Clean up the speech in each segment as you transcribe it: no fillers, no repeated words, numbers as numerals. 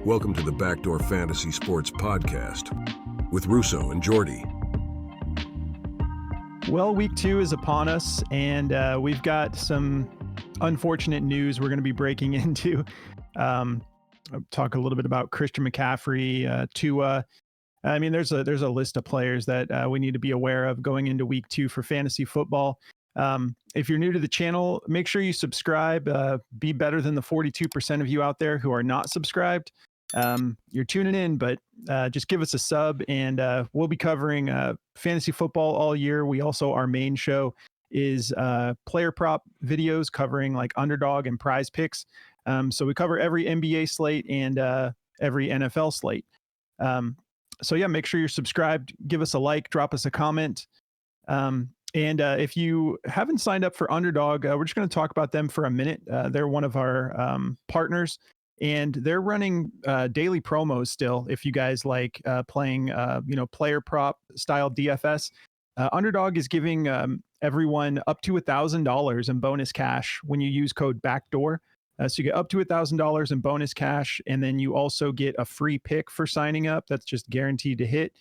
Welcome to the Backdoor Fantasy Sports Podcast with Russo and Jordy. Well, week 2 is upon us, and we've got some unfortunate news we're going to be breaking into. Talk a little bit about Christian McCaffrey, Tua. I mean, there's a list of players that we need to be aware of going into week 2 for fantasy football. If you're new to the channel, make sure you subscribe. Be better than the 42% of you out there who are not subscribed. You're tuning in, but just give us a sub, and we'll be covering fantasy football all year. We also, our main show is player prop videos covering like underdog and prize picks. So we cover every NBA slate and every NFL slate. So yeah, make sure you're subscribed, give us a like, drop us a comment. And if you haven't signed up for Underdog, we're just going to talk about them for a minute. They're one of our partners, and they're running daily promos still. If you guys like playing, player prop style DFS, Underdog is giving everyone up to $1,000 in bonus cash when you use code BACKDOOR. So you get up to $1,000 in bonus cash, and then you also get a free pick for signing up. That's just guaranteed to hit.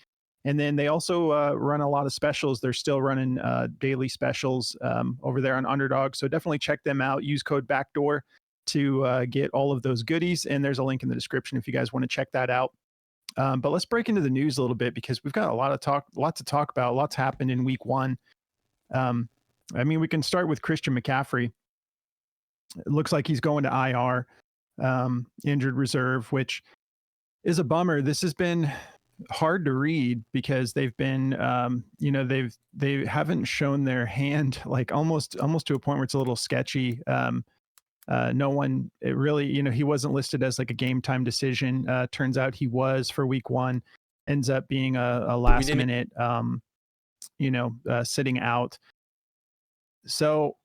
And then they also run a lot of specials. They're still running daily specials over there on Underdog. So definitely check them out. Use code BACKDOOR to get all of those goodies. And there's a link in the description if you guys want to check that out. But let's break into the news a little bit, because we've got a lot to talk about. Lots happened in week 1. We can start with Christian McCaffrey. It looks like he's going to IR, injured reserve, which is a bummer. This has been hard to read because they've been, they haven't shown their hand, like almost to a point where it's a little sketchy. No one, it really, he wasn't listed as like a game time decision. Turns out he was for week 1, ends up being a last minute, sitting out. So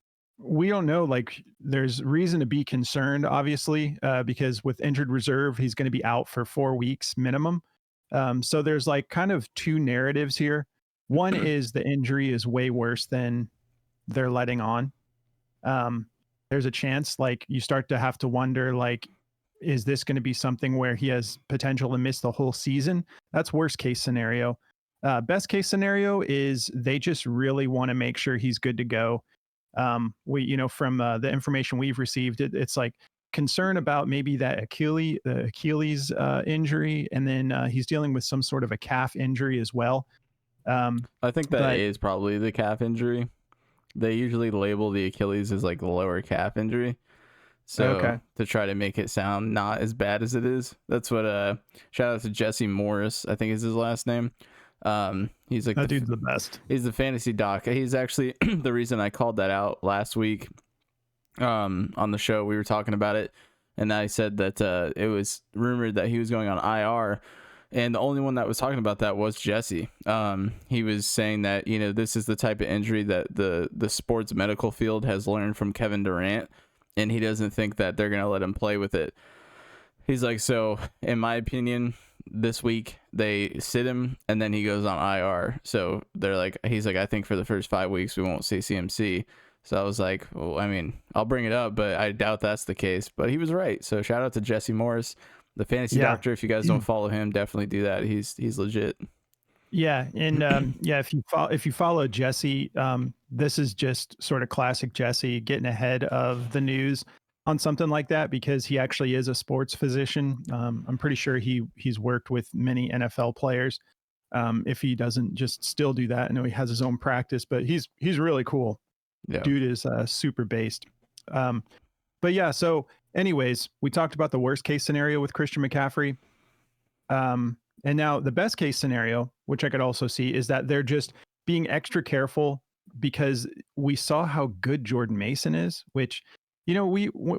we don't know, like there's reason to be concerned, obviously, because with injured reserve, he's going to be out for 4 weeks minimum. So there's like kind of two narratives here. One is the injury is way worse than they're letting on. There's a chance like you start to have to wonder, like, is this going to be something where he has potential to miss the whole season? That's worst case scenario. Best case scenario is they just really want to make sure he's good to go. From the information we've received, it's like concern about maybe that Achilles injury, and then he's dealing with some sort of a calf injury as well. I think that is probably the calf injury. They usually label the Achilles as like the lower calf injury, so to try to make it sound not as bad as it is. That's what shout out to Jesse Morris, I think is his last name. He's like, that dude's the best. He's the fantasy doc. He's actually the reason I called that out last week. On the show, we were talking about it, and I said that it was rumored that he was going on IR, and the only one that was talking about that was Jesse. He was saying that, this is the type of injury that the sports medical field has learned from Kevin Durant, and he doesn't think that they're going to let him play with it. He's like, so in my opinion, this week they sit him and then he goes on IR. So he's like, I think for the first 5 weeks we won't see CMC. So I was like, well, I mean, I'll bring it up, but I doubt that's the case. But he was right. So shout out to Jesse Morris, the fantasy doctor. If you guys don't follow him, definitely do that. He's legit. Yeah, and if you follow Jesse, this is just sort of classic Jesse getting ahead of the news on something like that, because he actually is a sports physician. I'm pretty sure he's worked with many NFL players. If he doesn't just still do that, I know he has his own practice, but he's really cool. Yeah. Dude is super based. But yeah, so anyways, we talked about the worst case scenario with Christian McCaffrey. And now the best case scenario, which I could also see, is that they're just being extra careful because we saw how good Jordan Mason is, which,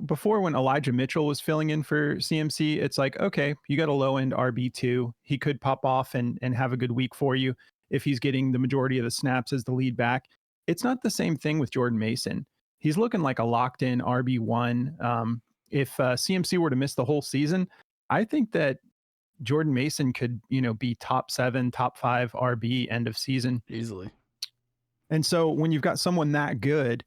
before when Elijah Mitchell was filling in for CMC, it's like, okay, you got a low end RB2. He could pop off and have a good week for you if he's getting the majority of the snaps as the lead back. It's not the same thing with Jordan Mason. He's looking like a locked in RB1. If CMC were to miss the whole season, I think that Jordan Mason could, be top 7, top 5 RB end of season easily. And so when you've got someone that good,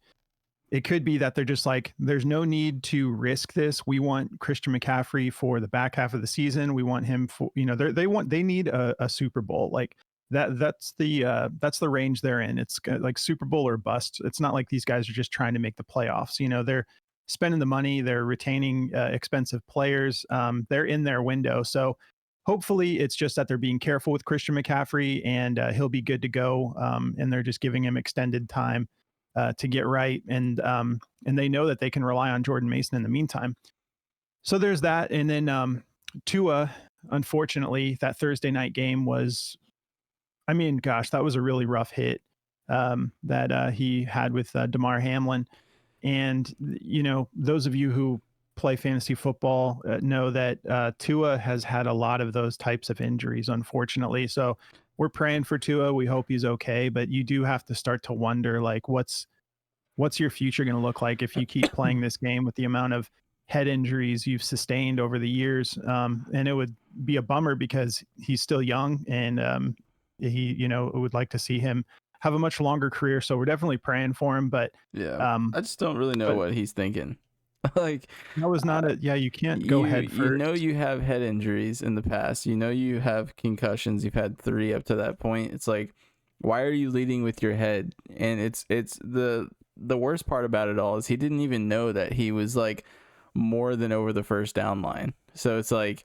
it could be that they're just like, there's no need to risk this. We want Christian McCaffrey for the back half of the season. We want him for, they need a Super Bowl. Like that's the range they're in. It's like Super Bowl or bust. It's not like these guys are just trying to make the playoffs. They're spending the money, they're retaining expensive players. They're in their window. So hopefully it's just that they're being careful with Christian McCaffrey, and he'll be good to go. And they're just giving him extended time to get right. And they know that they can rely on Jordan Mason in the meantime. So there's that. And then Tua, unfortunately, that Thursday night game was, that was a really rough hit that he had with Damar Hamlin. And, those of you who play fantasy football know that Tua has had a lot of those types of injuries, unfortunately. So we're praying for Tua. We hope he's okay, but you do have to start to wonder, like, what's your future going to look like if you keep playing this game with the amount of head injuries you've sustained over the years. And it would be a bummer because he's still young, and he, would like to see him have a much longer career. So we're definitely praying for him, but I just don't really know what he's thinking. Like, that was not you can't go head first. You have head injuries in the past, you have concussions. You've had 3 up to that point. It's like, why are you leading with your head? And it's the worst part about it all is he didn't even know that he was like more than over the first down line. So it's like,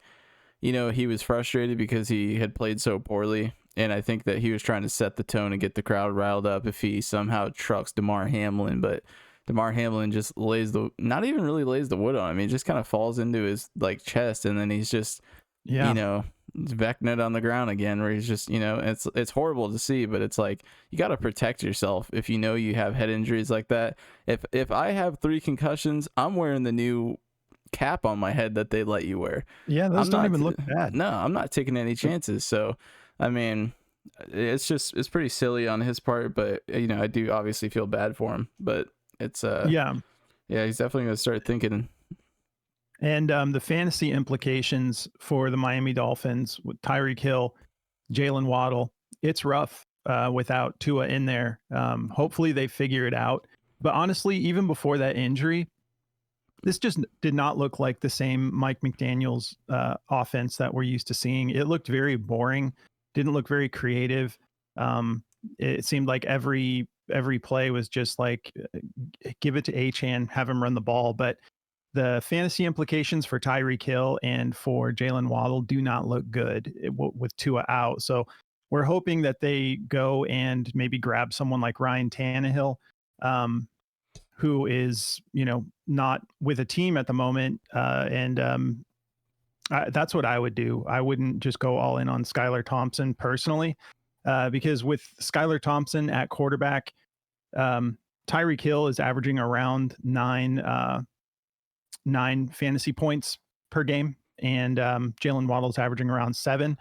he was frustrated because he had played so poorly. And I think that he was trying to set the tone and get the crowd riled up if he somehow trucks Damar Hamlin. But Damar Hamlin just not even really lays the wood on him. He just kind of falls into his like chest, and then he's just, vecting it on the ground again, where he's just, it's horrible to see, but it's like, you got to protect yourself if you have head injuries like that. If I have 3 concussions, I'm wearing the new cap on my head that they let you wear. Yeah, those don't even look bad. No, I'm not taking any chances. So it's pretty silly on his part, but I do obviously feel bad for him, but it's he's definitely gonna start thinking. And the fantasy implications for the Miami Dolphins with Tyreek Hill, Jalen Waddle, it's rough without Tua in there. Hopefully they figure it out. But honestly, even before that injury, this just did not look like the same Mike McDaniel's offense that we're used to seeing. It looked very boring. Didn't look very creative. It seemed like every play was just like, give it to Achane, have him run the ball. But the fantasy implications for Tyreek Hill and for Jalen Waddle do not look good with Tua out. So we're hoping that they go and maybe grab someone like Ryan Tannehill, who is, not with a team at the moment. That's what I would do. I wouldn't just go all in on Skylar Thompson personally, because with Skylar Thompson at quarterback, Tyreek Hill is averaging around 9 fantasy points per game, and Jalen Waddle's averaging around 7.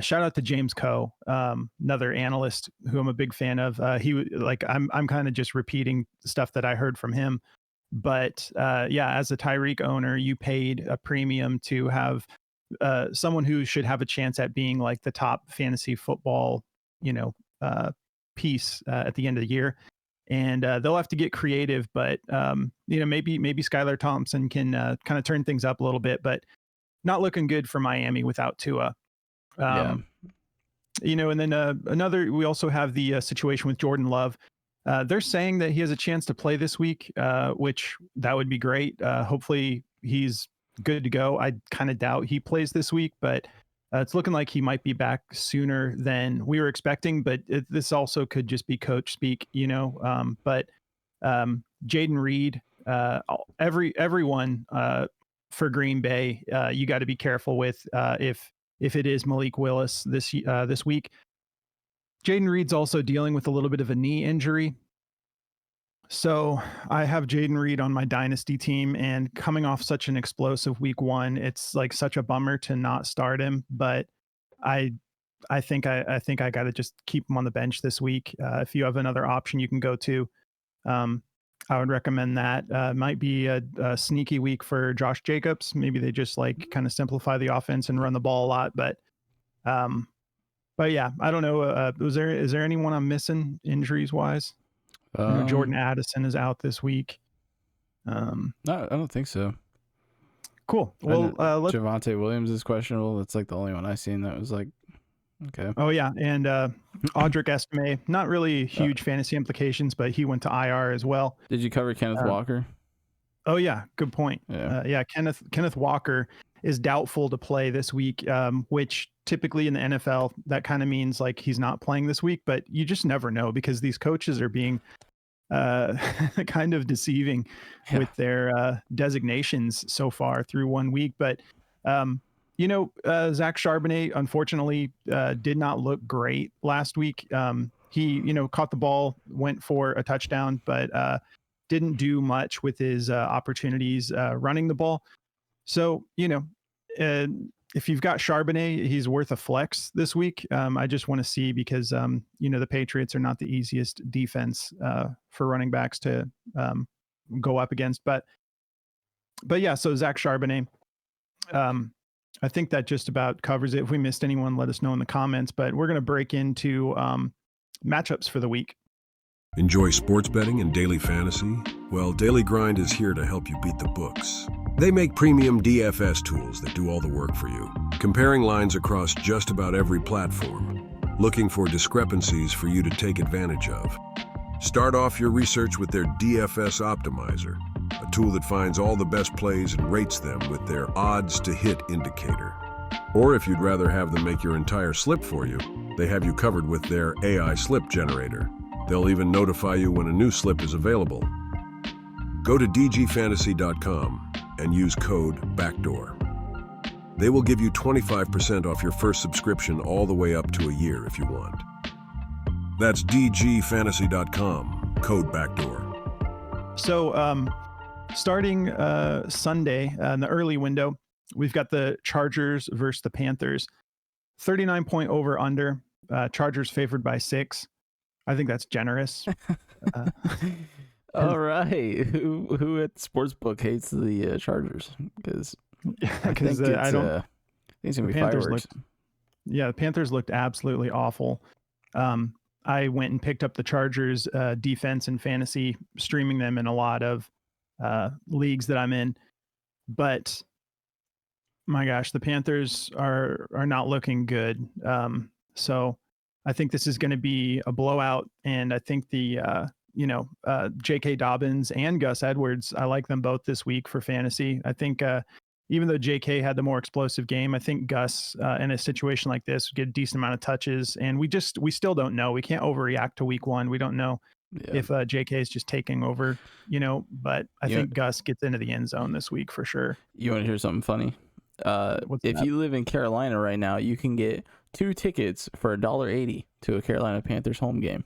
Shout out to James Coe, another analyst who I'm a big fan of. I'm kind of just repeating stuff that I heard from him. But as a Tyreek owner, you paid a premium to have someone who should have a chance at being like the top fantasy football, piece at the end of the year. And they'll have to get creative, but maybe Skylar Thompson can kind of turn things up a little bit, but not looking good for Miami without Tua. And then we also have the situation with Jordan Love. They're saying that he has a chance to play this week, which that would be great. Hopefully he's good to go. I kind of doubt he plays this week, but it's looking like he might be back sooner than we were expecting, but this also could just be coach speak, but Jaden Reed, everyone for Green Bay, you got to be careful with if it is Malik Willis this week. Jaden Reed's also dealing with a little bit of a knee injury. So I have Jaden Reed on my dynasty team, and coming off such an explosive week 1, it's like such a bummer to not start him. But I think I got to just keep him on the bench this week. If you have another option you can go to, I would recommend that. Might be a sneaky week for Josh Jacobs. Maybe they just like kind of simplify the offense and run the ball a lot. But yeah, I don't know. Is there anyone I'm missing injuries wise? Jordan Addison is out this week. No, I don't think so. Cool. Well, Javonte Williams is questionable. That's like the only one I seen that was like, okay. Oh yeah, and Audric Estime, not really huge fantasy implications, but he went to IR as well. Did you cover Kenneth Walker? Oh yeah, good point. Yeah, Kenneth Walker is doubtful to play this week, which typically in the NFL that kind of means like he's not playing this week, but you just never know because these coaches are being kind of deceiving with their designations so far through 1 week. But Zach Charbonnet unfortunately did not look great last week. He caught the ball, went for a touchdown, but didn't do much with his opportunities running the ball. So, if you've got Charbonnet, he's worth a flex this week. I just want to see because, the Patriots are not the easiest defense for running backs to go up against. But yeah, so Zach Charbonnet, I think that just about covers it. If we missed anyone, let us know in the comments. But we're going to break into matchups for the week. Enjoy sports betting and daily fantasy? Well, Daily Grind is here to help you beat the books. They make premium DFS tools that do all the work for you, comparing lines across just about every platform, looking for discrepancies for you to take advantage of. Start off your research with their DFS Optimizer, a tool that finds all the best plays and rates them with their odds to hit indicator. Or if you'd rather have them make your entire slip for you, they have you covered with their AI slip generator. They'll even notify you when a new slip is available. Go to dgfantasy.com and use code BACKDOOR. They will give you 25% off your first subscription all the way up to a year if you want. That's dgfantasy.com, code BACKDOOR. So starting Sunday in the early window, we've got the Chargers versus the Panthers. 39-point over under. Chargers favored by 6. I think that's generous. All right. Who at Sportsbook hates the Chargers? Because I think it's gonna be fireworks. The Panthers looked absolutely awful. I went and picked up the Chargers defense and fantasy, streaming them in a lot of leagues that I'm in. But my gosh, the Panthers are not looking good. So I think this is going to be a blowout, and I think the J.K. Dobbins and Gus Edwards, I like them both this week for fantasy. I think even though J.K. had the more explosive game, I think Gus in a situation like this would get a decent amount of touches, and we still don't know. We can't overreact to week 1. We don't know if J.K. is just taking over, but I think Gus gets into the end zone this week for sure. You want to hear something funny? If you live in Carolina right now, you can get 2 tickets for $1.80 to a Carolina Panthers home game.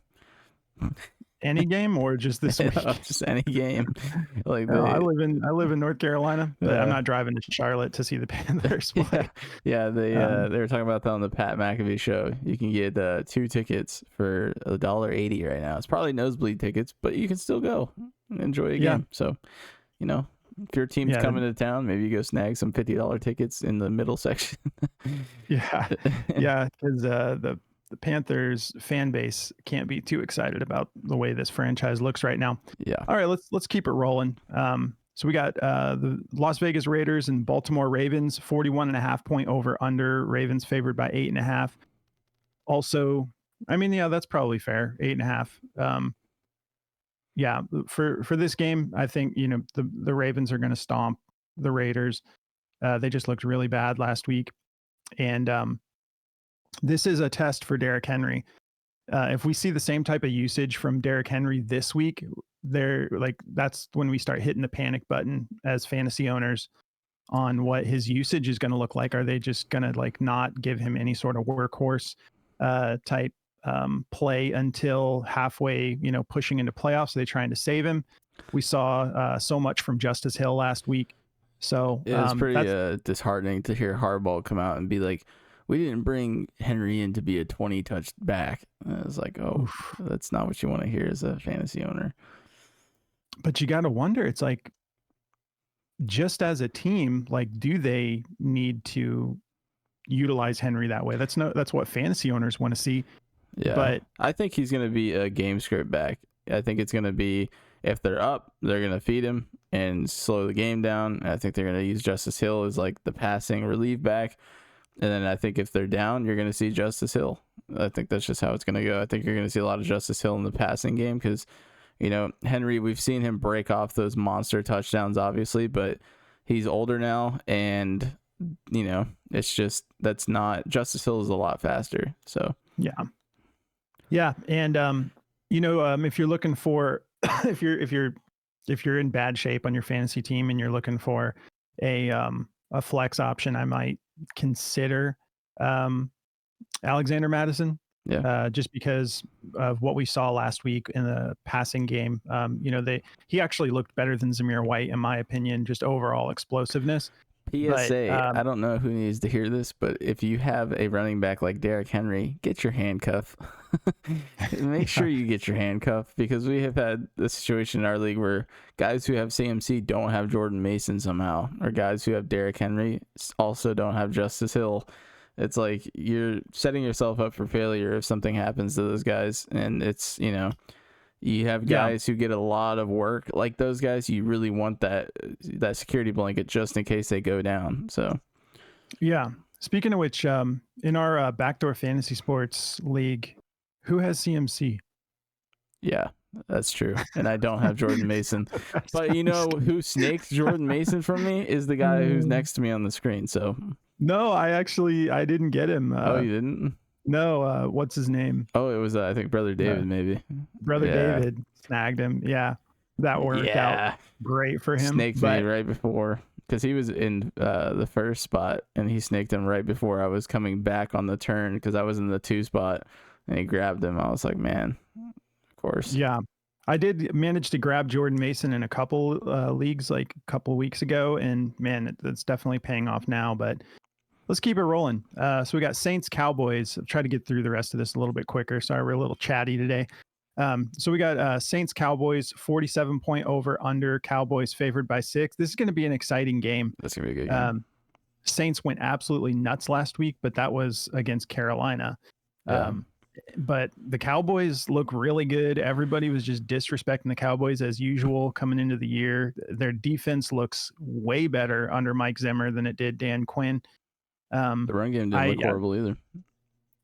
Any game or just this week? Just any game. I live in North Carolina, but I'm not driving to Charlotte to see the Panthers play. They were talking about that on the Pat McAfee show. You can get 2 tickets for $1.80 right now. It's probably nosebleed tickets, but you can still go and enjoy a game. So, if your team's coming to town, maybe you go snag some $50 tickets in the middle section. Because the Panthers fan base can't be too excited about the way this franchise looks right now. Yeah. All right, let's keep it rolling. So we got the Las Vegas Raiders and Baltimore Ravens, 41.5-point over under. Ravens favored by 8.5. Also, that's probably fair. 8.5. For this game, I think the Ravens are going to stomp the Raiders. They just looked really bad last week, and this is a test for Derrick Henry. If we see the same type of usage from Derrick Henry this week, that's when we start hitting the panic button as fantasy owners on what his usage is going to look like. Are they just going to not give him any sort of workhorse type play until halfway, pushing into playoffs? Are they trying to save him? We saw so much from Justice Hill last week. So it's pretty disheartening to hear Harbaugh come out and be like, we didn't bring Henry in to be a 20-touch back. And I was like, that's not what you want to hear as a fantasy owner. But you got to wonder, it's like, just as a team, do they need to utilize Henry that way? That's what fantasy owners want to see. Yeah, but I think he's going to be a game script back. I think it's going to be if they're up, they're going to feed him and slow the game down. I think they're going to use Justice Hill as like the passing relief back. And then I think if they're down, you're going to see Justice Hill. I think that's just how it's going to go. I think you're going to see a lot of Justice Hill in the passing game because, you know, Henry, we've seen him break off those monster touchdowns, obviously, but he's older now. And, you know, it's just that's not Justice Hill is a lot faster. So, yeah. Yeah. And, you know, if you're looking for if you're in bad shape on your fantasy team and you're looking for a flex option, I might consider Alexander Madison. Yeah. Just because of what we saw last week in the passing game. You know, he actually looked better than Zamir White, in my opinion, just overall explosiveness. PSA, I don't know who needs to hear this, but if you have a running back like Derrick Henry, get your handcuff. Make sure you get your handcuff, because we have had this situation in our league where guys who have CMC don't have Jordan Mason somehow, or guys who have Derrick Henry also don't have Justice Hill. It's like you're setting yourself up for failure if something happens to those guys. And it's, you know, you have guys who get a lot of work like those guys. You really want that security blanket just in case they go down. So, yeah. Speaking of which, in our Backdoor Fantasy Sports League, who has CMC? Yeah, that's true. And I don't have Jordan Mason. But you know who snaked Jordan Mason from me is the guy who's next to me on the screen. So no, I didn't get him. Oh, you didn't? No. What's his name? Oh, it was I think Brother David, maybe. Brother David snagged him. Yeah, that worked out great for him. Snaked me right before, because he was in the first spot, and he snaked him right before I was coming back on the turn, because I was in the 2 spot, and he grabbed him. I was like, man, of course. Yeah. I did manage to grab Jordan Mason in a couple leagues like a couple weeks ago, and man, that's definitely paying off now. But let's keep it rolling. So we got Saints Cowboys. I'll try to get through the rest of this a little bit quicker. Sorry, we're a little chatty today. So we got Saints Cowboys, 47-point over under. Cowboys favored by 6. This is going to be an exciting game. That's going to be a good game. Saints went absolutely nuts last week, but that was against Carolina. Yeah. But the Cowboys look really good. Everybody was just disrespecting the Cowboys as usual coming into the year. Their defense looks way better under Mike Zimmer than it did Dan Quinn. The run game didn't look horrible either.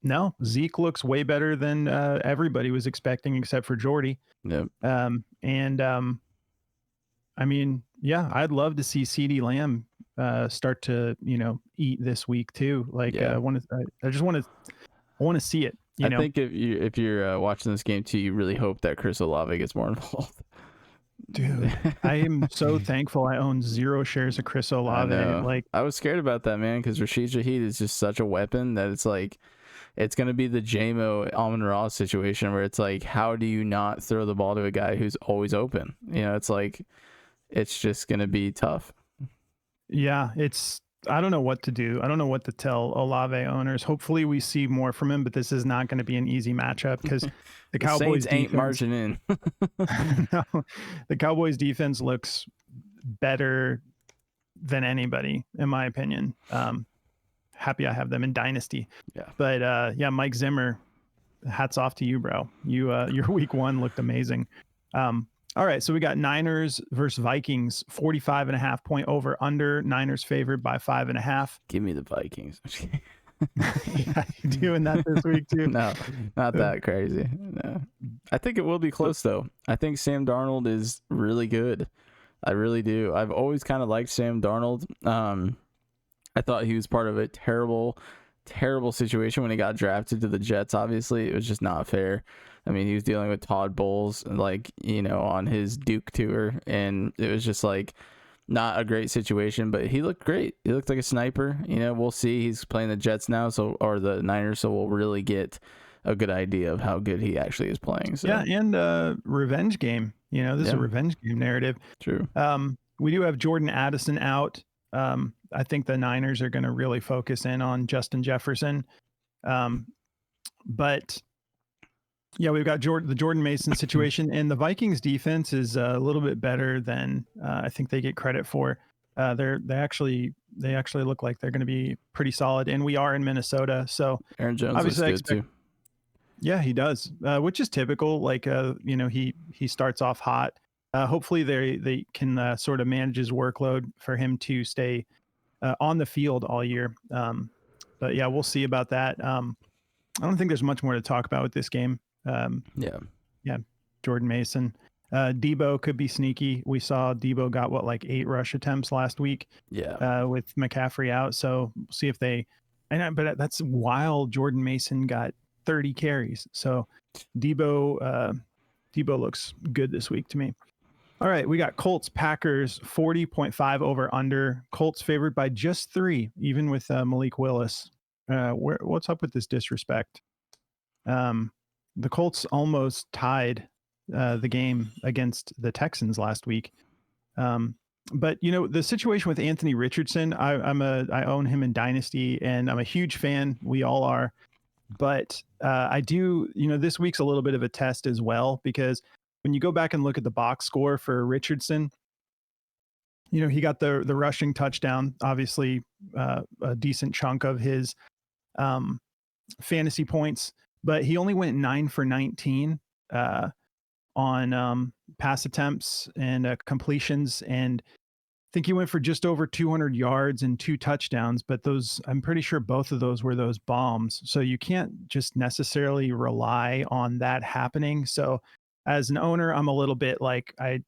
No, Zeke looks way better than everybody was expecting, except for Jordy. Yep. I mean, yeah, I'd love to see CeeDee Lamb start to, you know, eat this week too. Like, I just want to see it. I think if you're watching this game too, you really hope that Chris Olave gets more involved. Dude, I am so thankful I own 0 shares of Chris Olave. Like, I was scared about that, man, because Rashid Shaheed is just such a weapon that it's like it's going to be the JMO Amon-Ra situation where it's like, how do you not throw the ball to a guy who's always open? You know, it's like it's just going to be tough. Yeah, I don't know what to do. I don't know what to tell Olave owners. Hopefully we see more from him, but this is not going to be an easy matchup because the Cowboys ain't marching in. No, the Cowboys defense looks better than anybody, in my opinion. Happy I have them in Dynasty. Yeah. But Mike Zimmer, hats off to you, bro. Your week 1 looked amazing. All right, so we got Niners versus Vikings, 45.5-point over under. Niners favored by 5.5. Give me the Vikings. Yeah, you doing that this week too? No, not that crazy. No, I think it will be close though. I think Sam Darnold is really good. I really do. I've always kind of liked Sam Darnold. I thought he was part of a terrible situation when he got drafted to the Jets. Obviously, it was just not fair. I mean, he was dealing with Todd Bowles, like, you know, on his Duke tour, and it was just like not a great situation, but he looked great. He looked like a sniper. You know, we'll see. He's playing the Jets now, or the Niners, so we'll really get a good idea of how good he actually is playing. So. Yeah, and revenge game. You know, this is a revenge game narrative. True. We do have Jordan Addison out. I think the Niners are going to really focus in on Justin Jefferson. But yeah, we've got the Jordan Mason situation, and the Vikings defense is a little bit better than I think they get credit for. They actually look like they're going to be pretty solid, and we are in Minnesota, so Aaron Jones looks good too. Yeah, he does, which is typical. Like, you know, he starts off hot. hopefully they can sort of manage his workload for him to stay on the field all year. But yeah, we'll see about that. I don't think there's much more to talk about with this game. Yeah. Jordan Mason. Debo could be sneaky. We saw Debo got like 8 rush attempts last week. Yeah. With McCaffrey out. So we'll see if they. But that's while Jordan Mason got 30 carries. So Debo looks good this week to me. All right, we got Colts Packers 40.5 over under. Colts favored by just 3, even with Malik Willis. What's up with this disrespect? The Colts almost tied the game against the Texans last week. But the situation with Anthony Richardson, I own him in Dynasty, and I'm a huge fan. We all are. But I do, this week's a little bit of a test as well, because when you go back and look at the box score for Richardson, he got the rushing touchdown, obviously a decent chunk of his fantasy points, but he only went 9 for 19 on pass attempts and completions, and I think he went for just over 200 yards and 2 touchdowns, but I'm pretty sure both of those were those bombs. So you can't just necessarily rely on that happening. So as an owner, I'm a little bit like, I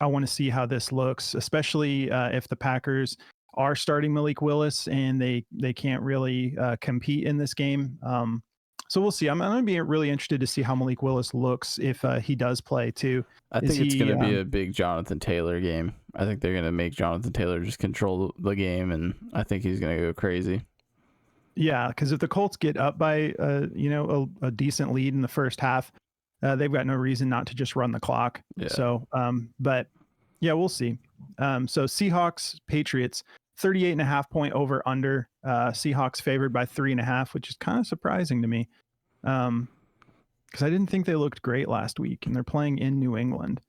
want to see how this looks, especially if the Packers are starting Malik Willis and they can't really compete in this game. So we'll see. I'm going to be really interested to see how Malik Willis looks if he does play too. I think it's going to be a big Jonathan Taylor game. I think they're going to make Jonathan Taylor just control the game, and I think he's going to go crazy. Yeah, because if the Colts get up by a decent lead in the first half, they've got no reason not to just run the clock. Yeah. So, but yeah, we'll see. So Seahawks, Patriots, 38.5 point over under. Seahawks favored by 3.5, which is kind of surprising to me. Because I didn't think they looked great last week, and they're playing in New England.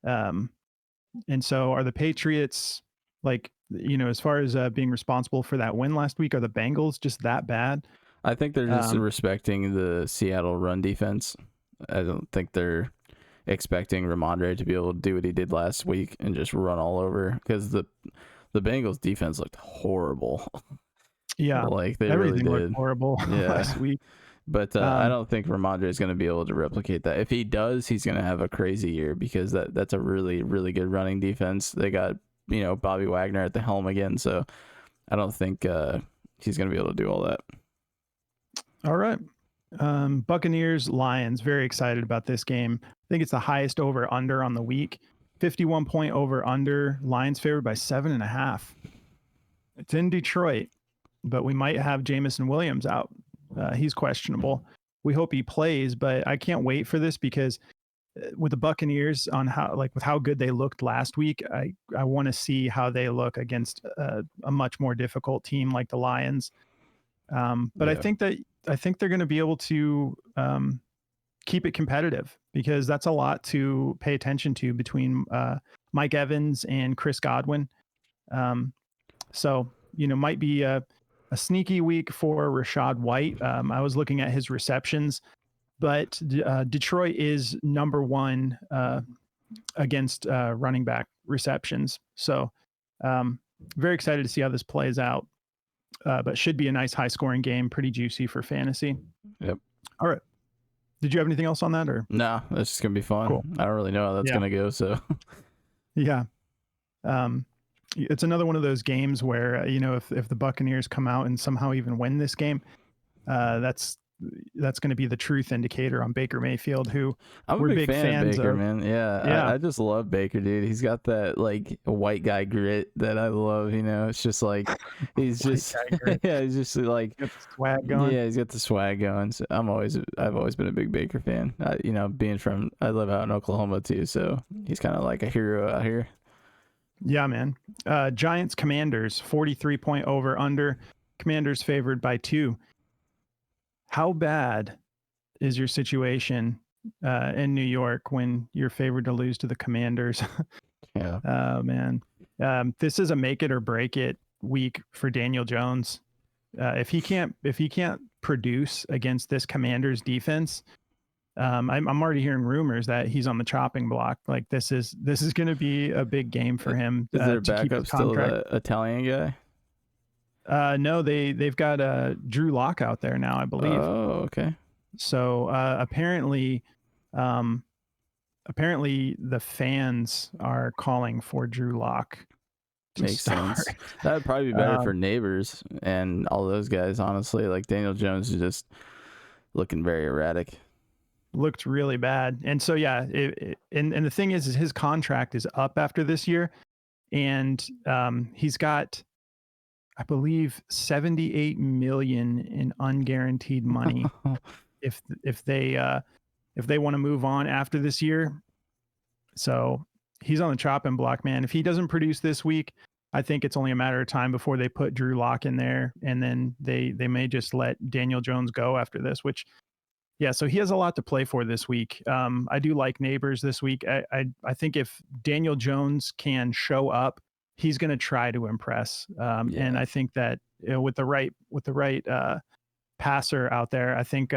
And so are the Patriots, as far as being responsible for that win last week, are the Bengals just that bad? I think they're just respecting the Seattle run defense. I don't think they're expecting Ramondre to be able to do what he did last week and just run all over, because the Bengals defense looked horrible. Yeah, they everything really did. looked horrible last week. But I don't think Ramondre is going to be able to replicate that. If he does, he's going to have a crazy year, because that's a really, really good running defense. They got, Bobby Wagner at the helm again. So I don't think he's going to be able to do all that. All right. Buccaneers, Lions, very excited about this game. I think it's the highest over under on the week. 51 point over under. Lions favored by 7.5. It's in Detroit, but we might have Jamison Williams out. He's questionable. We hope he plays, but I can't wait for this, because with the Buccaneers on with how good they looked last week, I want to see how they look against a much more difficult team like the Lions. But yeah. I think they're going to be able to keep it competitive, because that's a lot to pay attention to between Mike Evans and Chris Godwin. So, might be a sneaky week for Rachaad White. I was looking at his receptions, but Detroit is number 1 against running back receptions. So very excited to see how this plays out. But should be a nice high scoring game, pretty juicy for fantasy. Yep. All right. Did you have anything else on that, or? No, that's just going to be fun. Cool. I don't really know how that's going to go. So yeah. It's another one of those games where, if the Buccaneers come out and somehow even win this game, that's going to be the truth indicator on Baker Mayfield, who I'm a big fan of Baker, man. Yeah. I just love Baker, dude. He's got that white guy grit that I love. It's just he's just yeah, he's just he's got the swag going. Yeah, he's got the swag going. So I've always been a big Baker fan. I live out in Oklahoma too, so he's kind of like a hero out here. Yeah, man. Giants Commanders 43 point over under. Commanders favored by 2. How bad is your situation in New York when you're favored to lose to the Commanders? Yeah. Oh man. This is a make it or break it week for Daniel Jones. If he can't produce against this Commanders defense, I'm already hearing rumors that he's on the chopping block. Like this is going to be a big game for him. Is their to keep backup his still contract. the Italian guy? No, they've got Drew Lock out there now, I believe. Oh, okay. So apparently the fans are calling for Drew Lock to Makes start. sense. That would probably be better for Neighbors and all those guys, honestly. Like Daniel Jones is just looking very erratic. Looked really bad. And so, yeah, and the thing is his contract is up after this year. And he's got, I believe, $78 million in unguaranteed money if they want to move on after this year. So he's on the chopping block, man. If he doesn't produce this week, I think it's only a matter of time before they put Drew Lock in there, and then they may just let Daniel Jones go after this, which, yeah, so he has a lot to play for this week. I do like Neighbors this week. I think if Daniel Jones can show up, he's going to try to impress. And I think that with the right passer out there, I think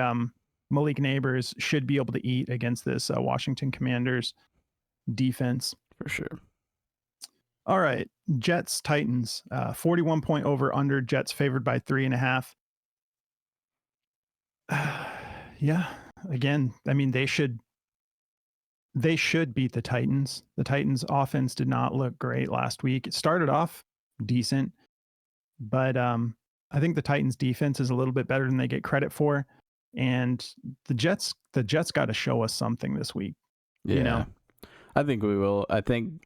Malik Neighbors should be able to eat against this Washington Commanders defense for sure. All right, Jets Titans, 41 point over under. Jets favored by 3.5. Yeah, again, I mean they should beat the Titans. The Titans offense did not look great last week. It started off decent, but I think the Titans defense is a little bit better than they get credit for. And the Jets got to show us something this week. Yeah, you know? I think we will. I think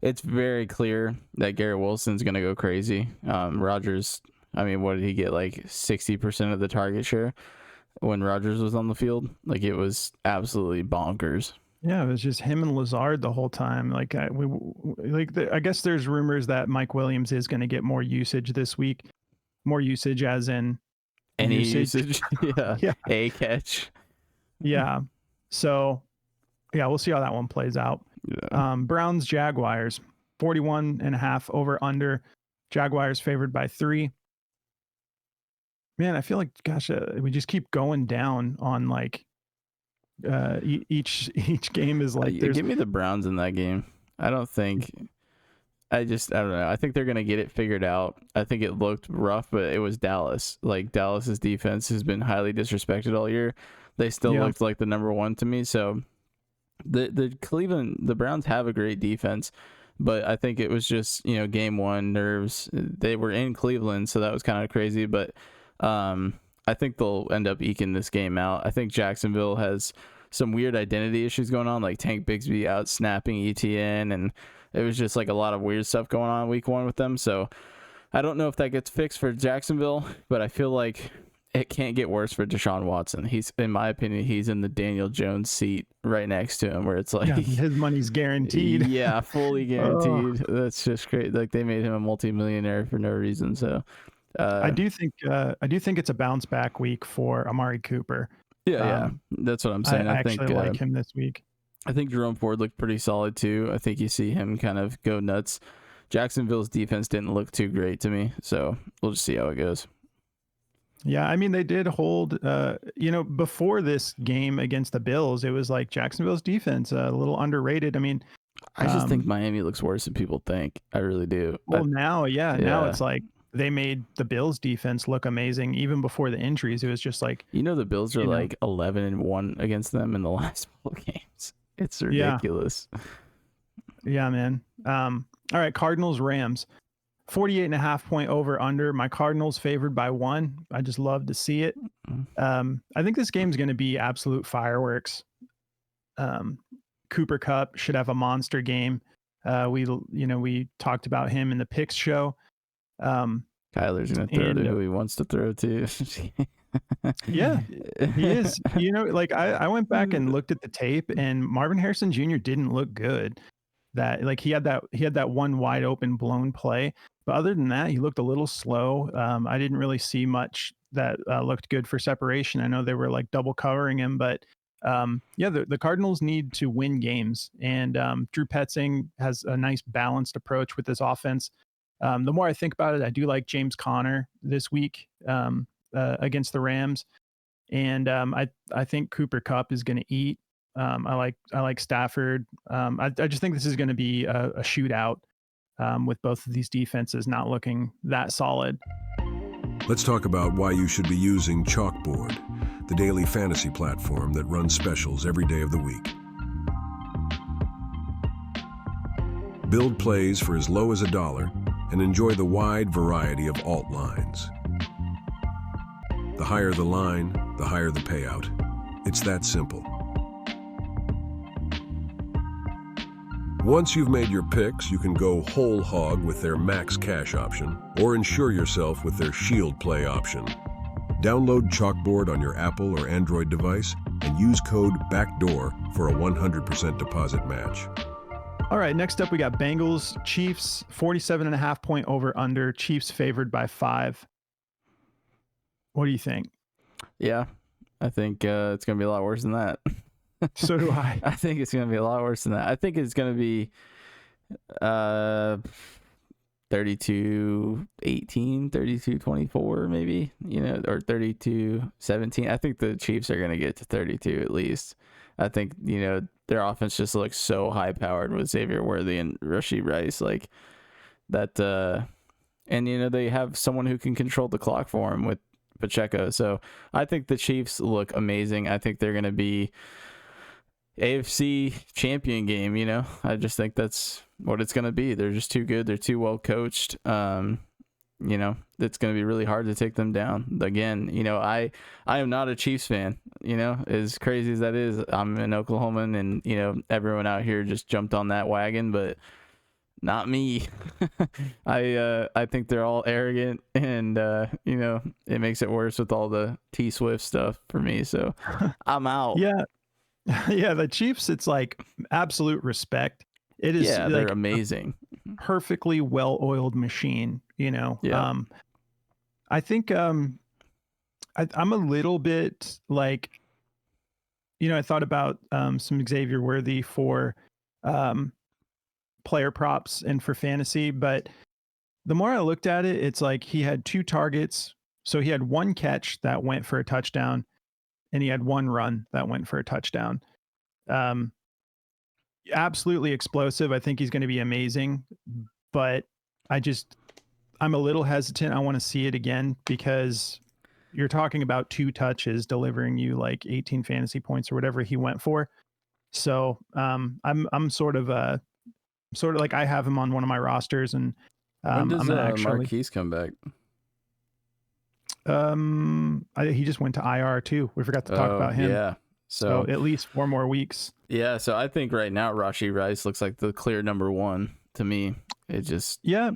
it's very clear that Garrett Wilson's going to go crazy. Rodgers, I mean, what did he get? Like 60% of the target share when Rodgers was on the field? Like it was absolutely bonkers. Yeah, it was just him and Lazard the whole time. Like I guess there's rumors that Mike Williams is going to get more usage this week. More usage as in any usage. Yeah. A catch. Yeah. So, yeah, we'll see how that one plays out. Yeah. Browns Jaguars, 41.5 over under. Jaguars favored by 3. Man, I feel like, gosh, we just keep going down on like each game is like. Give me the Browns in that game. I don't know. I think they're gonna get it figured out. I think it looked rough, but it was Dallas. Like Dallas's defense has been highly disrespected all year. They still looked like the number one to me. So the Browns have a great defense, but I think it was just, game one nerves. They were in Cleveland, so that was kind of crazy, but I think they'll end up eking this game out. I think Jacksonville has some weird identity issues going on, like Tank Bigsby out snapping ETN, and it was just like a lot of weird stuff going on week one with them. So I don't know if that gets fixed for Jacksonville, but I feel like it can't get worse for Deshaun Watson. He's, in my opinion, he's in the Daniel Jones seat right next to him, where it's like his money's guaranteed. Yeah, fully guaranteed. That's just great. Like they made him a multimillionaire for no reason. So I do think it's a bounce back week for Amari Cooper. Yeah, that's what I'm saying. I think actually like him this week. I think Jerome Ford looked pretty solid too. I think you see him kind of go nuts. Jacksonville's defense didn't look too great to me, so we'll just see how it goes. Yeah, I mean, they did hold, before this game against the Bills, it was like Jacksonville's defense a little underrated. I mean, I just think Miami looks worse than people think. I really do. Well, now it's like they made the Bills defense look amazing. Even before the injuries, it was just like, the Bills are like 11-1 against them in the last 4 games. It's ridiculous. Yeah, man. All right, Cardinals Rams. 48.5 point over under. My Cardinals favored by 1. I just love to see it. I think this game's going to be absolute fireworks. Cooper Kupp should have a monster game. We talked about him in the picks show. Kyler's going to throw to who he wants to throw to. Yeah, he is. I went back and looked at the tape, and Marvin Harrison Jr. didn't look good. That like he had that one wide open blown play, but other than that, he looked a little slow. I didn't really see much that looked good for separation. I know they were like double covering him, but the Cardinals need to win games, and Drew Petzing has a nice balanced approach with this offense. The more I think about it, I do like James Conner this week against the Rams. And I think Cooper Kupp is going to eat. I like Stafford. I just think this is going to be a shootout with both of these defenses not looking that solid. Let's talk about why you should be using Chalkboard, the daily fantasy platform that runs specials every day of the week. Build plays for as low as $1 and enjoy the wide variety of alt lines. The higher the line, the higher the payout. It's that simple. Once you've made your picks, you can go whole hog with their max cash option or insure yourself with their shield play option. Download Chalkboard on your Apple or Android device and use code BACKDOOR for a 100% deposit match. All right, next up we got Bengals, Chiefs, 47.5 point over under. Chiefs favored by 5. What do you think? Yeah, I think it's going to be a lot worse than that. So do I. I think it's going to be a lot worse than that. I think it's going to be 32-18, 32-24 maybe, or 32-17. I think the Chiefs are going to get to 32 at least. I think, their offense just looks so high powered with Xavier Worthy and Rashee Rice, like that. And, they have someone who can control the clock for him with Pacheco. So I think the Chiefs look amazing. I think they're going to be AFC champion game. I just think that's what it's going to be. They're just too good. They're too well coached. It's going to be really hard to take them down. Again, I am not a Chiefs fan, as crazy as that is. I'm an Oklahoman, and, everyone out here just jumped on that wagon, but not me. I think they're all arrogant, and, it makes it worse with all the T Swift stuff for me. So I'm out. Yeah. Yeah. The Chiefs, it's like absolute respect. It is. Yeah, they're amazing. Perfectly well-oiled machine, Yeah. I think I'm a little bit like, I thought about some Xavier Worthy for player props and for fantasy, but the more I looked at it, it's like he had 2 targets. So he had 1 catch that went for a touchdown, and he had 1 run that went for a touchdown. Absolutely explosive. I think he's going to be amazing, but I'm a little hesitant. I want to see it again because you're talking about 2 touches delivering you like 18 fantasy points or whatever he went for. So I'm sort of like I have him on one of my rosters, and when does Marquise come back? He just went to IR too. We forgot to talk about him. Yeah. So at least 4 more weeks. Yeah, so I think right now Rashee Rice looks like the clear number 1 to me. Yeah,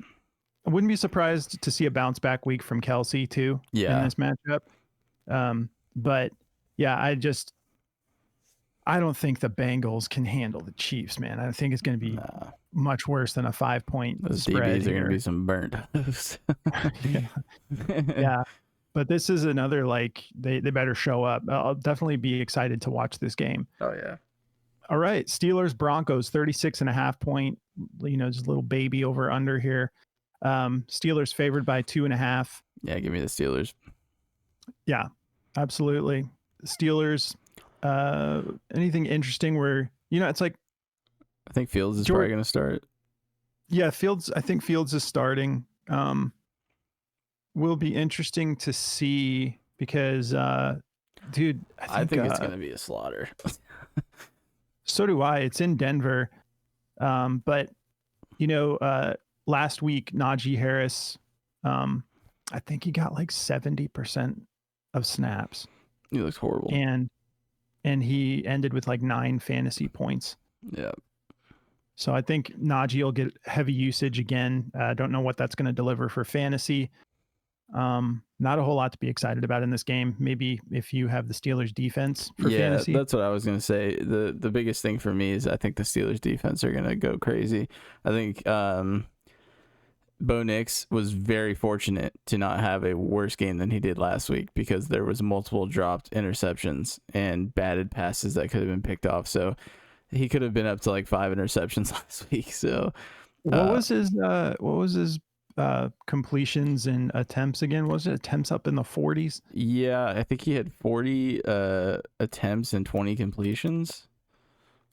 I wouldn't be surprised to see a bounce back week from Kelsey too. Yeah. In this matchup. But yeah, I don't think the Bengals can handle the Chiefs, man. I think it's going to be much worse than a 5-point Those spread. DBs are going to be some burnt toast. Yeah. But this is another, like, they better show up. I'll definitely be excited to watch this game. Oh, yeah. All right. Steelers, Broncos, 36.5 point, just a little baby over under here. Steelers favored by 2.5. Yeah, give me the Steelers. Yeah, absolutely. Steelers, anything interesting where, it's like. I think Fields is probably going to start. Yeah, I think Fields is starting. Will be interesting to see because, dude, I think it's going to be a slaughter. So do I. It's in Denver. But, last week, Najee Harris, I think he got like 70% of snaps. He looks horrible. And he ended with like 9 fantasy points. Yeah. So I think Najee will get heavy usage again. Don't know what that's going to deliver for fantasy. Not a whole lot to be excited about in this game. Maybe if you have the Steelers defense for fantasy. Yeah, that's what I was going to say. The biggest thing for me is I think the Steelers defense are going to go crazy. I think Bo Nix was very fortunate to not have a worse game than he did last week because there was multiple dropped interceptions and batted passes that could have been picked off. So he could have been up to like 5 interceptions last week. So what was his completions and attempts again. Was it attempts up in the 40s? Yeah, I think he had 40 attempts and 20 completions.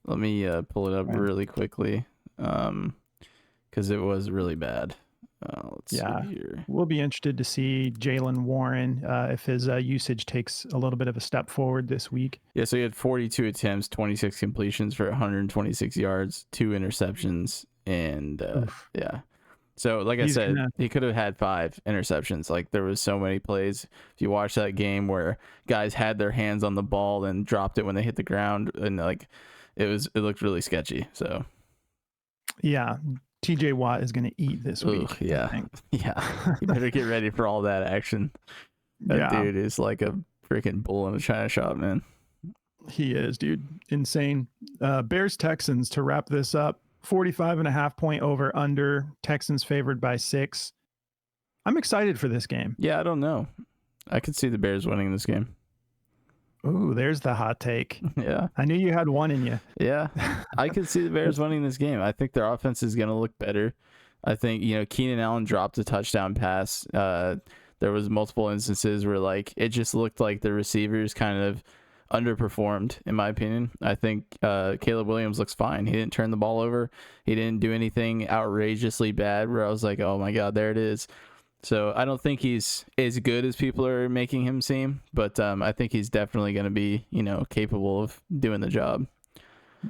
Let me pull it up really quickly, because it was really bad. Let's see here. We'll be interested to see Jaylen Warren if his usage takes a little bit of a step forward this week. Yeah, so he had 42 attempts, 26 completions for 126 yards, 2 interceptions, and yeah. So like I said, he could have had 5 interceptions. Like there was so many plays. If you watch that game where guys had their hands on the ball and dropped it when they hit the ground, and like it looked really sketchy. So yeah. TJ Watt is going to eat this week. Yeah. Yeah. You better get ready for all that action. That dude is like a freaking bull in a china shop, man. He is, dude. Insane. Bears Texans to wrap this up. 45.5 point over under. Texans favored by 6. I'm excited for this game. Yeah, I don't know. I could see the Bears winning this game. Ooh, there's the hot take. Yeah. I knew you had one in you. Yeah. I could see the Bears winning this game. I think their offense is going to look better. I think, Keenan Allen dropped a touchdown pass. There was multiple instances where like it just looked like the receivers kind of underperformed, in my opinion. I think Caleb Williams looks fine. He didn't turn the ball over. He didn't do anything outrageously bad where I was like, oh my God, there it is. So I don't think he's as good as people are making him seem, but I think he's definitely going to be, capable of doing the job.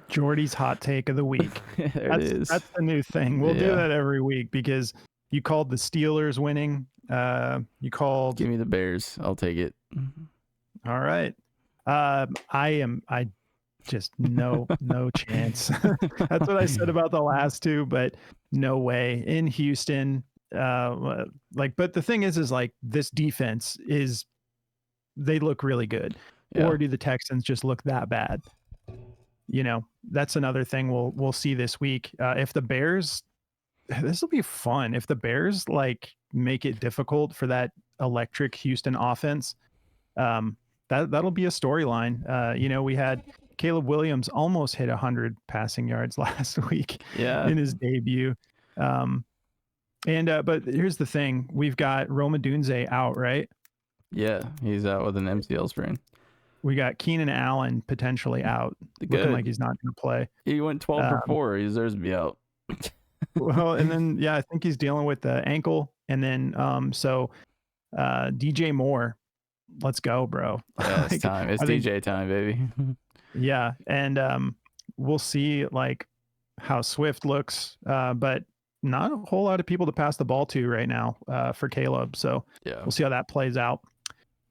Jordy's hot take of the week. It is. That's the new thing. We'll do that every week because you called the Steelers winning. You called. Give me the Bears. I'll take it. All right. I just no chance. That's what I said about the last two, but no way in Houston. But the thing is like this defense they look really good, or do the Texans just look that bad? That's another thing we'll see this week. If the Bears, this will be fun. If the Bears like make it difficult for that electric Houston offense, that'll be a storyline. We had Caleb Williams almost hit 100 passing yards last week in his debut. But here's the thing. We've got Rome Odunze out, right? Yeah, he's out with an MCL sprain. We got Keenan Allen potentially out. Looking like he's not going to play. He went 12 for 4. He deserves to be out. Well, and then, I think he's dealing with the ankle. And then, DJ Moore, let's go, bro. Yeah, it's time. It's DJ time, baby. Yeah. And we'll see like how Swift looks, but not a whole lot of people to pass the ball to right now for Caleb. So we'll see how that plays out.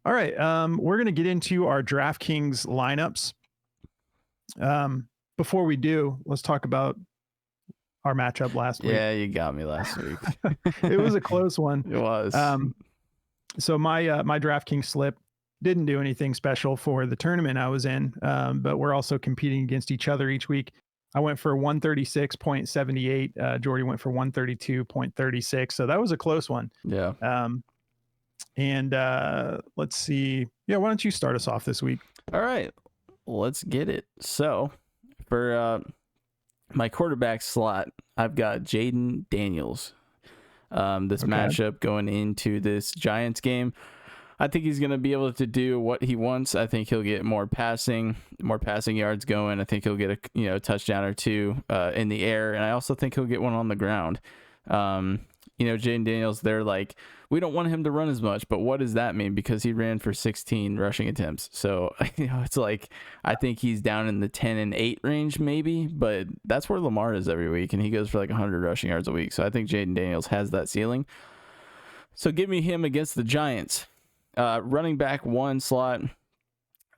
All right. We're going to get into our DraftKings lineups. Before we do, let's talk about our matchup last week. Yeah, you got me last week. It was a close one. It was. So my DraftKings slip didn't do anything special for the tournament I was in, but we're also competing against each other each week. I went for 136.78. Jordy went for 132.36. So that was a close one. Yeah. And let's see. Yeah, why don't you start us off this week? All right, let's get it. So for my quarterback slot, I've got Jaden Daniels. This matchup going into this Giants game, I think he's going to be able to do what he wants. I think he'll get more passing yards going. I think he'll get a touchdown or two in the air, and I also think he'll get one on the ground. Jaden Daniels, they're like, we don't want him to run as much, but what does that mean? Because he ran for 16 rushing attempts. So, it's like, I think he's down in the 10 and 8 range maybe, but that's where Lamar is every week, and he goes for like 100 rushing yards a week. So I think Jaden Daniels has that ceiling. So give me him against the Giants. Running back 1 slot,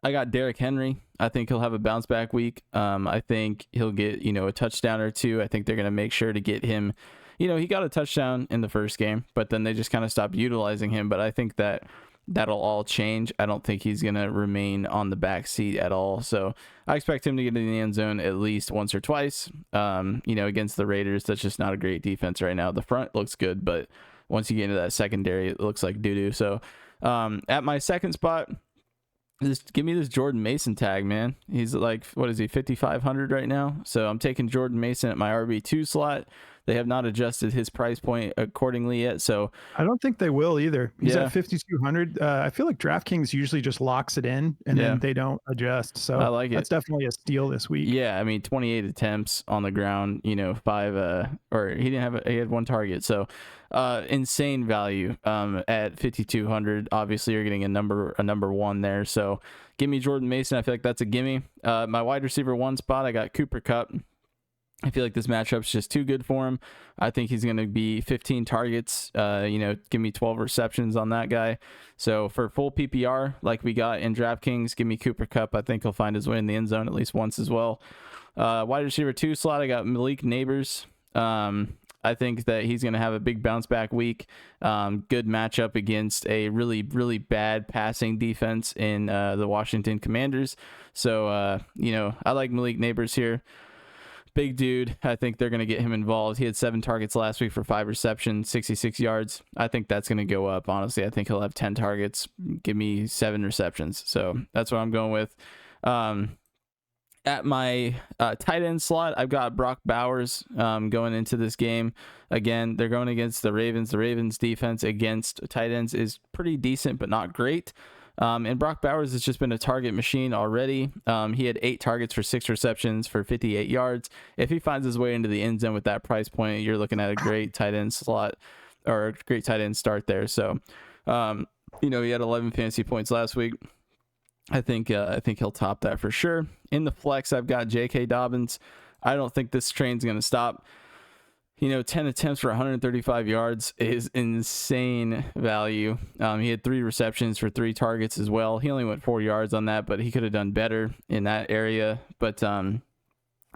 I got Derrick Henry. I think he'll have a bounce back week. I think he'll get, a touchdown or two. I think they're going to make sure to get him. He got a touchdown in the first game, but then they just kind of stopped utilizing him. But I think that'll all change. I don't think he's going to remain on the back seat at all. So I expect him to get in the end zone at least once or twice. Against the Raiders, that's just not a great defense right now. The front looks good, but once you get into that secondary, it looks like doo-doo. So at my second spot, just give me this Jordan Mason tag, man. He's like, what is he, 5,500 right now? So I'm taking Jordan Mason at my RB2 slot. They have not adjusted his price point accordingly yet. So I don't think they will either. He's at 5,200. I feel like DraftKings usually just locks it in and then they don't adjust. So I like it. That's definitely a steal this week. Yeah, I mean, 28 attempts on the ground, 5 or he had one target. So insane value at 5,200. Obviously you're getting a number one there. So give me Jordan Mason. I feel like that's a gimme. My wide receiver 1 spot, I got Cooper Kupp. I feel like this matchup's just too good for him. I think he's going to be 15 targets, give me 12 receptions on that guy. So for full PPR, like we got in DraftKings, give me Cooper Kupp. I think he'll find his way in the end zone at least once as well. Wide receiver 2 slot, I got Malik Neighbors. I think that he's going to have a big bounce back week. Good matchup against a really, really bad passing defense in the Washington Commanders. So, I like Malik Neighbors here. Big dude. I think they're going to get him involved. He had 7 targets last week for 5 receptions, 66 yards. I think that's going to go up. Honestly, I think he'll have 10 targets. Give me 7 receptions. So that's what I'm going with. At my tight end slot, I've got Brock Bowers going into this game. Again, they're going against the Ravens. The Ravens defense against tight ends is pretty decent, but not great. And Brock Bowers has just been a target machine already. He had 8 targets for 6 receptions for 58 yards. If he finds his way into the end zone with that price point, you're looking at a great tight end slot or a great tight end start there. So, he had 11 fantasy points last week. I think he'll top that for sure. In the flex, I've got J.K. Dobbins. I don't think this train's going to stop. 10 attempts for 135 yards is insane value. He had 3 receptions for 3 targets as well. He only went 4 yards on that, but he could have done better in that area. But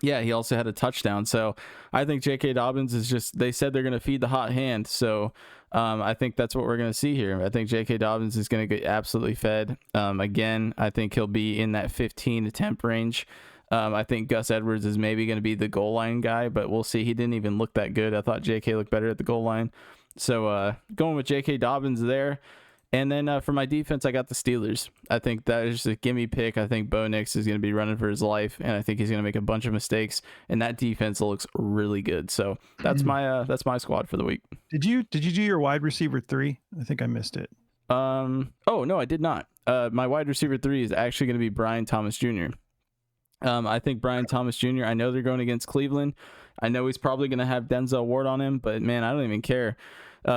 he also had a touchdown. So I think J.K. Dobbins is they said they're going to feed the hot hand. So I think that's what we're going to see here. I think J.K. Dobbins is going to get absolutely fed. Again, I think he'll be in that 15 attempt range. I think Gus Edwards is maybe going to be the goal line guy, but we'll see. He didn't even look that good. I thought JK looked better at the goal line. So going with JK Dobbins there. And then for my defense, I got the Steelers. I think that is just a gimme pick. I think Bo Nix is going to be running for his life, and I think he's going to make a bunch of mistakes, and that defense looks really good. So that's my squad for the week. Did you do your wide receiver 3? I think I missed it. Oh no, I did not. My wide receiver 3 is actually going to be Brian Thomas Jr. I think Brian Thomas Jr., I know they're going against Cleveland. I know he's probably going to have Denzel Ward on him, but man, I don't even care.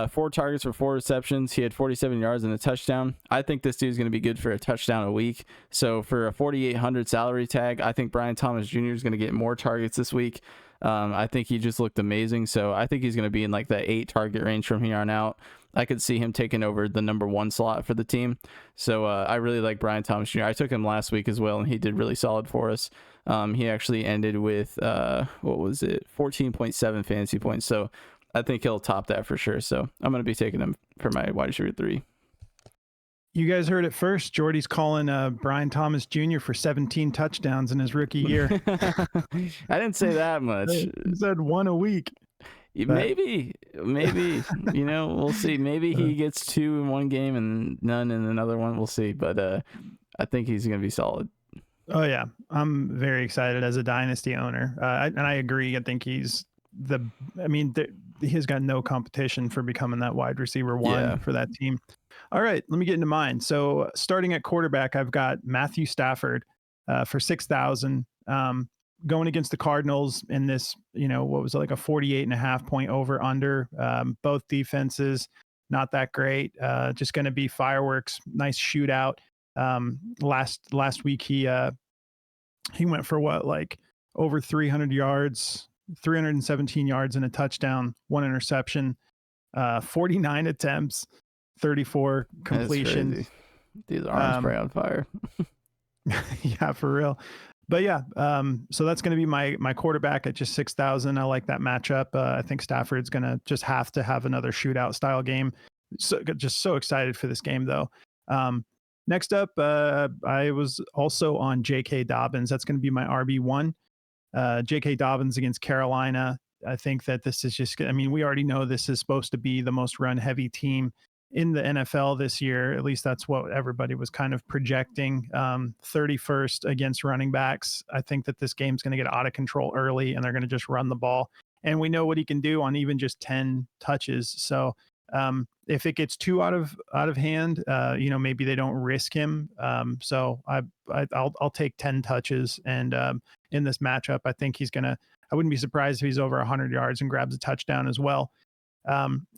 4 targets for 4 receptions. He had 47 yards and a touchdown. I think this dude's going to be good for a touchdown a week. So for a 4,800 salary tag, I think Brian Thomas Jr. is going to get more targets this week. I think he just looked amazing. So I think he's going to be in like the 8 target range from here on out. I could see him taking over the number 1 slot for the team. So I really like Brian Thomas Jr. I took him last week as well, and he did really solid for us. He actually ended with, 14.7 fantasy points. So I think he'll top that for sure. So I'm going to be taking him for my wide receiver 3. You guys heard it first. Jordy's calling Brian Thomas Jr. for 17 touchdowns in his rookie year. I didn't say that much. He said 1 a week. Maybe, we'll see. Maybe he gets 2 in one game and none in another one. We'll see. But I think he's going to be solid. Oh, yeah. I'm very excited as a dynasty owner. And I agree. I think he's he's got no competition for becoming that wide receiver 1 for that team. All right, let me get into mine. So starting at quarterback, I've got Matthew Stafford for 6,000 going against the Cardinals in this, what was it, like a 48.5 point over under. Both defenses, not that great. Just going to be fireworks. Nice shootout. Last week he went for over 300 yards, 317 yards and a touchdown, 1 interception, 49 attempts, 34 completions. These arms spray on fire. Yeah, for real. But yeah, so that's going to be my quarterback at just 6,000. I like that matchup. I think Stafford's going to just have to have another shootout style game. So just so excited for this game though. Next up, I was also on J.K. Dobbins. That's going to be my RB1. J.K. Dobbins against Carolina. I think that this is just, we already know this is supposed to be the most run heavy team in the NFL this year. At least that's what everybody was kind of projecting. 31st against running backs. I think that this game's going to get out of control early and they're going to just run the ball. and we know what he can do on even just 10 touches. So if it gets too out of hand, maybe they don't risk him. So I'll take 10 touches, and in this matchup, I think I wouldn't be surprised if he's over 100 yards and grabs a touchdown as well.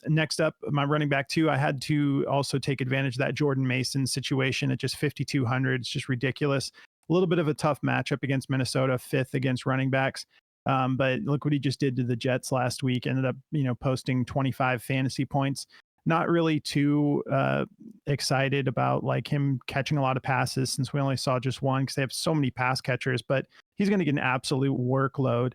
Next up, my running back 2, I had to also take advantage of that Jordan Mason situation at just 5,200. It's just ridiculous. A little bit of a tough matchup against Minnesota, 5th against running backs. But look what he just did to the Jets last week. Ended up, posting 25 fantasy points. Not really too excited about like him catching a lot of passes, since we only saw just one, because they have so many pass catchers, but he's going to get an absolute workload.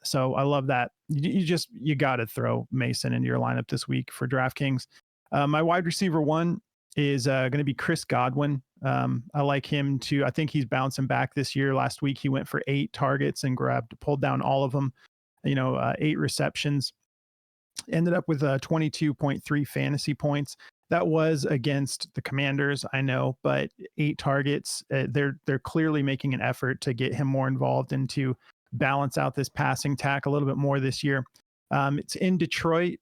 So I love that. You got to throw Mason into your lineup this week for DraftKings. My wide receiver 1 is going to be Chris Godwin. I like him too. I think he's bouncing back this year. Last week he went for 8 targets and pulled down all of them. 8 receptions. Ended up with 22.3 fantasy points. That was against the Commanders, I know, but 8 targets. They're clearly making an effort to get him more involved and to balance out this passing tack a little bit more this year. It's in Detroit.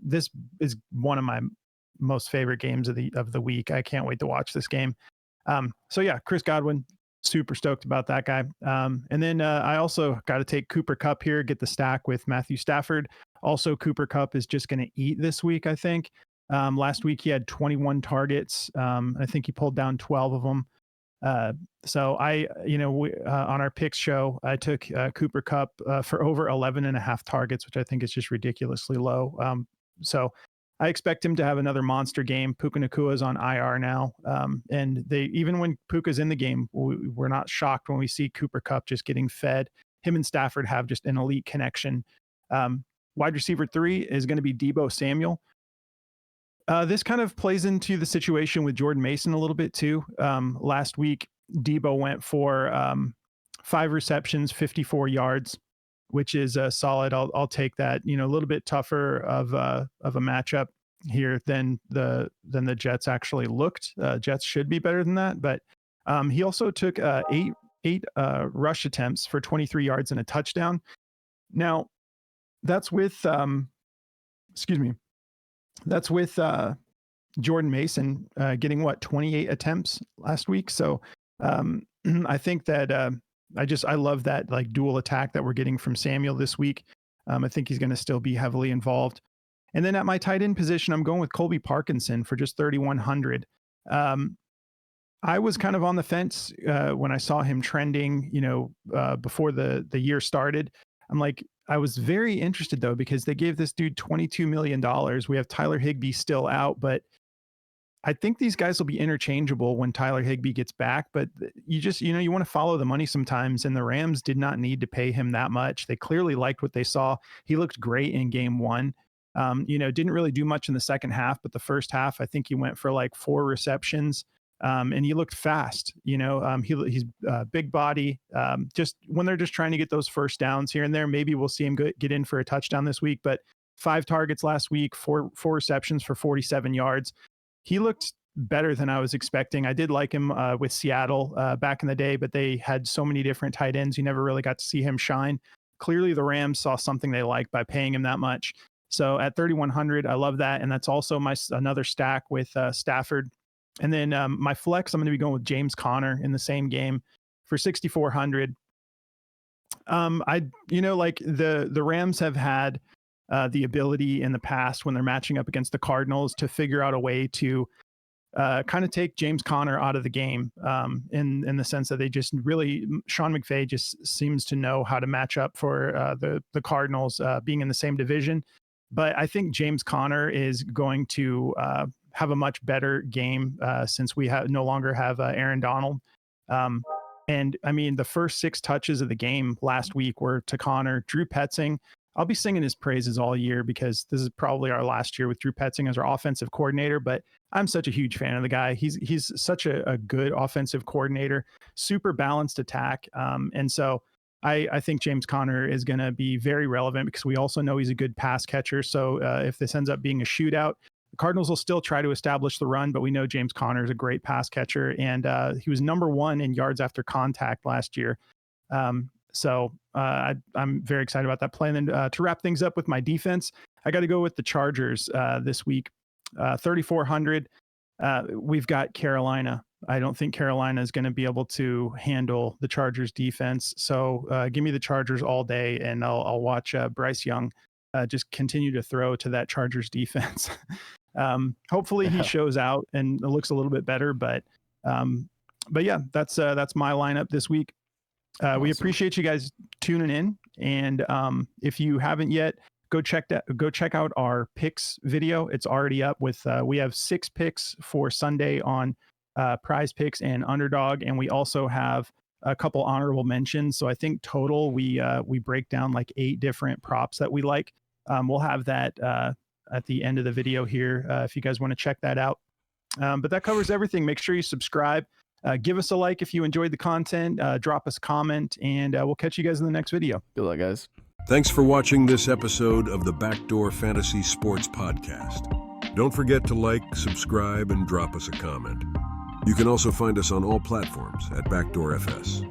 This is one of my most favorite games of the week. I can't wait to watch this game. So yeah, Chris Godwin, super stoked about that guy. And then I also got to take Cooper Kupp here, get the stack with Matthew Stafford. Also, Cooper Kupp is just going to eat this week, I think. Last week he had 21 targets. I think he pulled down 12 of them. So on our picks show, I took Cooper Kupp for over 11.5 targets, which I think is just ridiculously low. So I expect him to have another monster game. Puka Nacua is on IR now. And even when Puka's in the game, we're not shocked when we see Cooper Kupp just getting fed. Him and Stafford have just an elite connection. Wide receiver 3 is going to be Deebo Samuel. This kind of plays into the situation with Jordan Mason a little bit too. Last week, Deebo went for 5 receptions, 54 yards, which is solid. I'll take that. A little bit tougher of a matchup here than the Jets actually looked. Jets should be better than that, but he also took 8 rush attempts for 23 yards and a touchdown. Now, that's with That's with Jordan Mason getting 28 attempts last week. So I think that I love that like dual attack that we're getting from Samuel this week. I think he's going to still be heavily involved. And then at my tight end position, I'm going with Colby Parkinson for just 3,100. I was kind of on the fence when I saw him trending, before the year started. I'm like, I was very interested though, because they gave this dude $22 million. We have Tyler Higbee still out, but I think these guys will be interchangeable when Tyler Higbee gets back. But you just, you want to follow the money sometimes. And the Rams did not need to pay him that much. They clearly liked what they saw. He looked great in game 1. Didn't really do much in the second half, but the first half, I think he went for like 4 receptions. And he looked fast, he's big body. Just when they're just trying to get those first downs here and there, maybe we'll see him get in for a touchdown this week. But 5 targets last week, four receptions for 47 yards. He looked better than I was expecting. I did like him with Seattle back in the day, but they had so many different tight ends. You never really got to see him shine. Clearly, the Rams saw something they liked by paying him that much. So at 3,100, I love that. And that's also another stack with Stafford. And then my flex, I'm going to be going with James Conner in the same game for 6,400. The Rams have had the ability in the past when they're matching up against the Cardinals to figure out a way to kind of take James Conner out of the game in the sense that they just really, Sean McVay just seems to know how to match up for the Cardinals being in the same division. But I think James Conner is going to have a much better game since we no longer have Aaron Donald. And I mean, the first 6 touches of the game last week were to Conner. Drew Petzing, I'll be singing his praises all year because this is probably our last year with Drew Petzing as our offensive coordinator, but I'm such a huge fan of the guy. He's such a good offensive coordinator, super balanced attack. And so I think James Conner is going to be very relevant because we also know he's a good pass catcher. So if this ends up being a shootout, the Cardinals will still try to establish the run, but we know James Conner is a great pass catcher, and he was number 1 in yards after contact last year. So I'm very excited about that play. And then to wrap things up with my defense, I got to go with the Chargers this week. 3,400. We've got Carolina. I don't think Carolina is going to be able to handle the Chargers defense. So give me the Chargers all day, and I'll watch Bryce Young just continue to throw to that Chargers defense. Hopefully he shows out and it looks a little bit better, but yeah, that's my lineup this week. Awesome. We appreciate you guys tuning in. And if you haven't yet, go check out our picks video. It's already up with, we have 6 picks for Sunday on Prize Picks and Underdog. And we also have a couple honorable mentions. So I think total we break down like 8 different props that we like. We'll have that at the end of the video here if you guys want to check that out. But that covers everything. Make sure you subscribe. Give us a like if you enjoyed the content. Drop us a comment, and we'll catch you guys in the next video. Good luck, guys. Thanks for watching this episode of the Backdoor Fantasy Sports Podcast. Don't forget to like, subscribe, and drop us a comment. You can also find us on all platforms at Backdoor FS.